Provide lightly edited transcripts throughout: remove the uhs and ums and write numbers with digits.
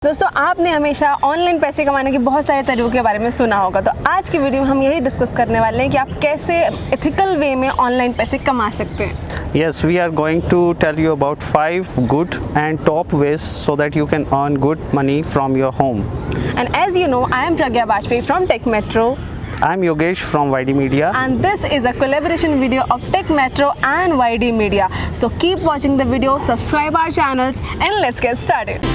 दोस्तों आपने हमेशा ऑनलाइन पैसे कमाने के बहुत सारे तरीकों के बारे में सुना होगा, तो आज की वीडियो में हम यही डिस्कस करने वाले हैं कि आप कैसे एथिकल वे में ऑनलाइन पैसे कमा सकते हैं। Yes, we are going to tell you about 5 good and top ways so that you can earn good money from your home. And as you know, I am Baithe from TechMetro. I am Yogesh from YD Media. And this is a collaboration video of TechMetro and YD Media. So keep watching the video, subscribe our channels and let's get started.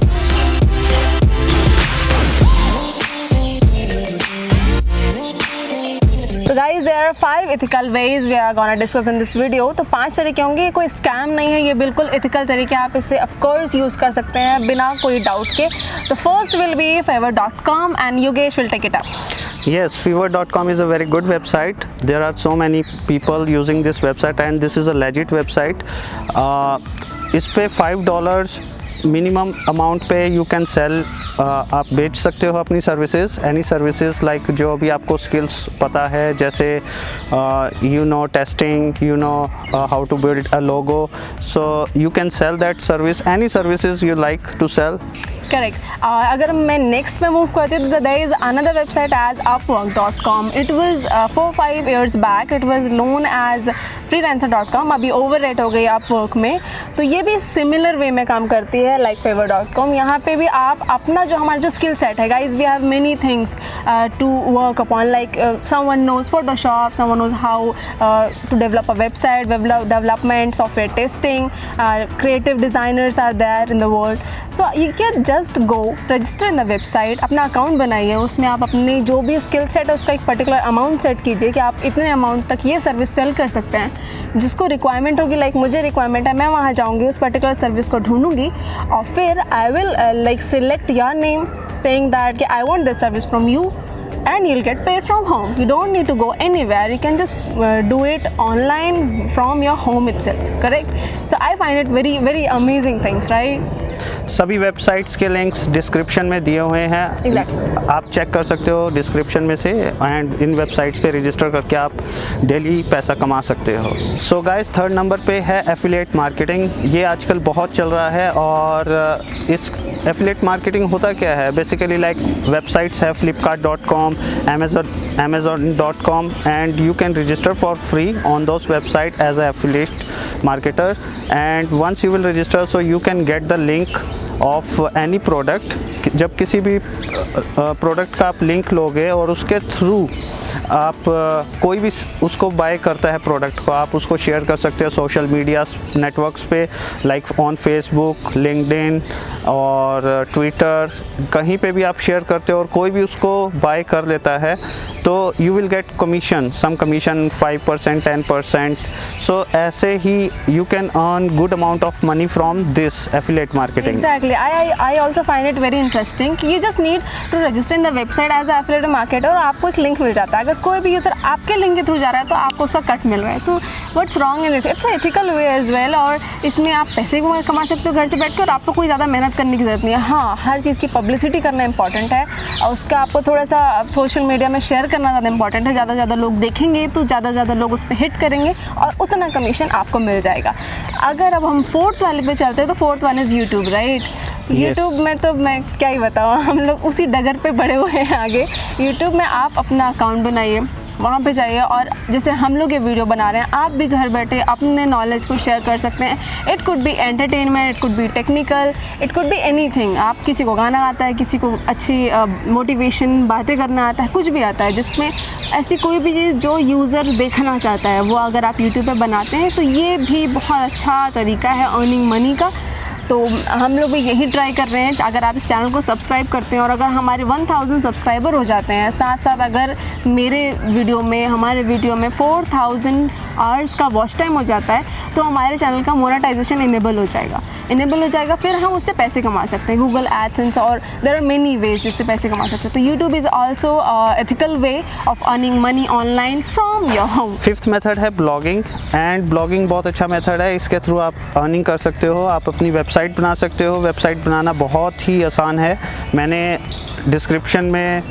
तो guys there are 5 ethical ways we are gonna discuss in this video. तो 5 तरीके होंगे, ये कोई scam नहीं है, ये बिल्कुल एथिकल तरीके, आप इसे ऑफ कोर्स यूज़ कर सकते हैं बिना कोई डाउट के। तो first will be fiverr.com and Yogesh will take it up. Yes, fiverr.com is a very good website. There are so many people using this website and this is a legit website. इस पे $5 minimum amount पे you can cell, आप बेच सकते हो अपनी services, any services like जो भी आपको स्किल्स पता है, जैसे you know testing, you know how to build a logo, so you can sell that service, any services you like to sell. Correct. अगर मैं नेक्स्ट में मूव करती हूँ तो there is another website as upwork.com. It was 4-5 years back it was known as freelancer.com, अभी overrate हो गई upwork में। तो ये भी सिमिलर वे में काम करती है लाइक fiverr.com। यहाँ पे भी आप अपना जो हमारा जो स्किल सेट है, guys we have many things to work upon, like someone knows Photoshop, someone knows how to develop a website, development, software testing, creative designers are there in the world. So you can just go register in the website, अपना account बनाइए, उसमें आप अपनी जो भी skill set है उसका एक पर्टिकुलर अमाउंट सेट कीजिए कि आप इतने अमाउंट तक ये सर्विस सेल कर सकते हैं। जिसको रिक्वायरमेंट होगी, लाइक मुझे रिक्वायरमेंट है, मैं वहाँ जाऊँगी, उस पर्टिकुलर सर्विस को ढूंढूंगी और फिर I will like select your name saying that कि I want this service from you and you'll get paid from home. You don't need to go anywhere. You can just do it online from your home itself. Correct? So I find it very, very amazing things, right? सभी websites के links description में दिए हुए हैं। Exactly. आप check कर सकते हो डिस्क्रिप्शन में से, एंड इन वेबसाइट्स पे रजिस्टर करके आप डेली पैसा कमा सकते हो। सो गाइस, थर्ड नंबर पे है एफिलिएट मार्केटिंग। ये आजकल बहुत चल रहा है और इस एफिलिएट मार्केटिंग होता क्या है, बेसिकली लाइक वेबसाइट्स है flipkart.com, amazon.com and you can register for free on those website as a affiliate marketer, and once you will register, so you can get the link of any product. जब किसी भी product का आप link लोगे और उसके through आप कोई भी उसको बाय करता है प्रोडक्ट को, आप उसको शेयर कर सकते हो सोशल मीडिया नेटवर्क्स पे, लाइक ऑन फेसबुक, लिंक्डइन और ट्विटर, कहीं पे भी आप शेयर करते हो और कोई भी उसको बाय कर लेता है तो you will get commission, some commission 5%, 10%। So ऐसे ही you can earn good amount of money from this affiliate marketing. Exactly. I also find it very interesting कि you just need to register in the website as a affiliate marketer और आपको एक link मिल जाता है। अगर कोई भी user आपके लिंक के थ्रू जा रहा है तो आपको उसका कट मिल रहा है। तो what's wrong in this? It's ethical way as well, और इसमें आप पैसे भी कमा सकते हो घर से बैठ कर और आपको कोई ज़्यादा मेहनत करने की ज़रूरत नहीं है। हाँ, हर चीज़ की पब्लिसिटी करना इंपॉर्टेंट है और उसका आपको थोड़ा सा सोशल मीडिया में शेयर करना ज़्यादा इंपॉर्टेंट है। ज़्यादा से ज़्यादा लोग देखेंगे तो ज़्यादा से ज़्यादा लोग उस पर हिट करेंगे और उतना कमीशन आपको मिल जाएगा। अगर अब हम फोर्थ वाले पे चलते हैं तो fourth one is YouTube, right? YouTube में तो मैं क्या ही बताऊँ, हम लोग उसी डगर पे बड़े हुए हैं आगे। यूट्यूब में आप अपना अकाउंट बनाइए, वहाँ पे जाइए और जैसे हम लोग ये वीडियो बना रहे हैं, आप भी घर बैठे अपने नॉलेज को शेयर कर सकते हैं। It could be entertainment, it could be technical, it could be anything. आप किसी को गाना आता है, किसी को अच्छी मोटिवेशन बातें करना आता है, कुछ भी आता है, जिसमें ऐसी कोई भी चीज़ जो यूज़र देखना चाहता है वो अगर आप यूट्यूब पे बनाते हैं तो ये भी बहुत अच्छा तरीका है अर्निंग मनी का। तो हम लोग भी यही ट्राई कर रहे हैं। अगर आप इस चैनल को सब्सक्राइब करते हैं और अगर हमारे 1000 सब्सक्राइबर हो जाते हैं, साथ साथ अगर हमारे वीडियो में 4000 आवर्स का वॉच टाइम हो जाता है तो हमारे चैनल का मोनेटाइजेशन इनेबल हो जाएगा। फिर हम उससे पैसे कमा सकते हैं, गूगल एडसेंस, और देयर आर मेनी वेज जिससे पैसे कमा सकते हैं। तो YouTube is also ethical way of earning money online from your home. Fifth method है ब्लॉगिंग, एंड ब्लॉगिंग बहुत अच्छा मेथड है। इसके थ्रू आप अर्निंग कर सकते हो, आप अपनी वेबसाइट बना सकते हो। वेबसाइट बनाना बहुत ही आसान है। मैंने डिस्क्रिप्शन में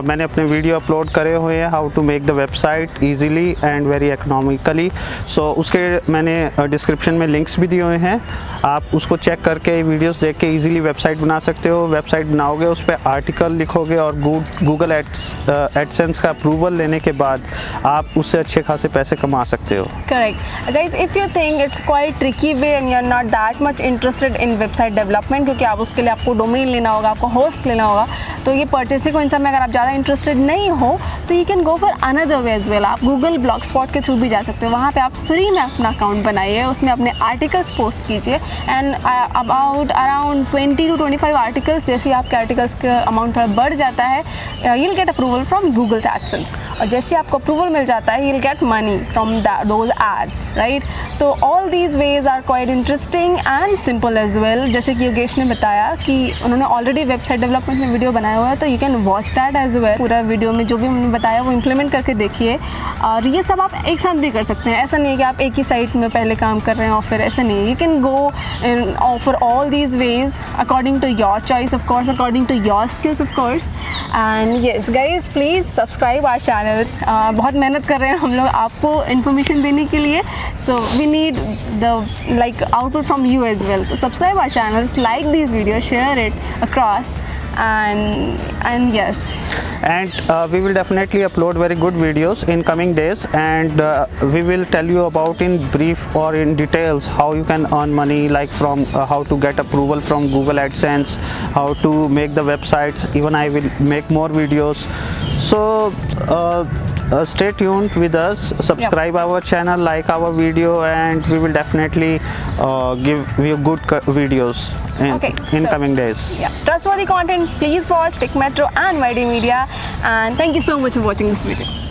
मैंने अपने वीडियो अपलोड करे हुए हैं, how to make the website easily and very economically. So उसके मैंने डिस्क्रिप्शन में लिंक्स भी दिए हुए हैं, आप उसको चेक करके वीडियोस देख के ईजिली वेबसाइट बना सकते हो। वेबसाइट बनाओगे, उस पर आर्टिकल लिखोगे और गूगल एडसेंस का अप्रूवल लेने के बाद आप उससे अच्छे खासे पैसे कमा सकते हो। Correct guys, if you think it's quite tricky way and you are not that much interested in website development, क्योंकि आप उसके लिए आपको डोमेन लेना होगा, आपको होस्ट लेना होगा, तो ये परचेसिंग को इन सब में अगर आप ज़्यादा इंटरेस्टेड नहीं हो तो you can go for another way as well. आप गूगल ब्लॉग स्पॉट के थ्रू भी जा सकते हो, वहाँ पे आप फ्री में अपना अकाउंट बनाइए, उसमें अपने आर्टिकल्स पोस्ट कीजिए and about around 20 to 25 articles, जैसे आपके आर्टिकल्स का अमाउंट थोड़ा बढ़ जाता है, you will get approval from Google AdSense, और जैसे आपको अप्रूवल मिल जाता है you will get money from those ads, right. तो all these ways are quite interesting and simple as well. जैसे कि योगेश ने बताया कि उन्होंने ऑलरेडी वेबसाइट डेवलपमेंट में वीडियो बनाया हुआ है, तो you can watch that as well. पूरा वीडियो में जो भी उन्होंने बताया वो इम्प्लीमेंट करके देखिए, और ये सब आप एक साथ भी कर सकते हैं। ऐसा नहीं है कि आप एक ही साइट में पहले काम कर रहे हैं और फिर ऐसा नहीं, you can go for all these ways according to your choice of course, according to your skills of course. And yes guys, please subscribe our channels. बहुत मेहनत कर रहे हैं हम लोग आपको इन्फॉर्मेशन देने के लिए, so we need the like output from you as well. So subscribe our channels, like these videos, share it across, and yes. And we will definitely upload very good videos in coming days, and we will tell you about in brief or in details how you can earn money, like from how to get approval from Google AdSense, how to make the websites. Even I will make more videos. So stay tuned with us, subscribe our channel, like our video, and we will definitely give you good videos in coming days. Yeah, trustworthy content. Please watch TechMetro and YD Media, and thank you so much for watching this video.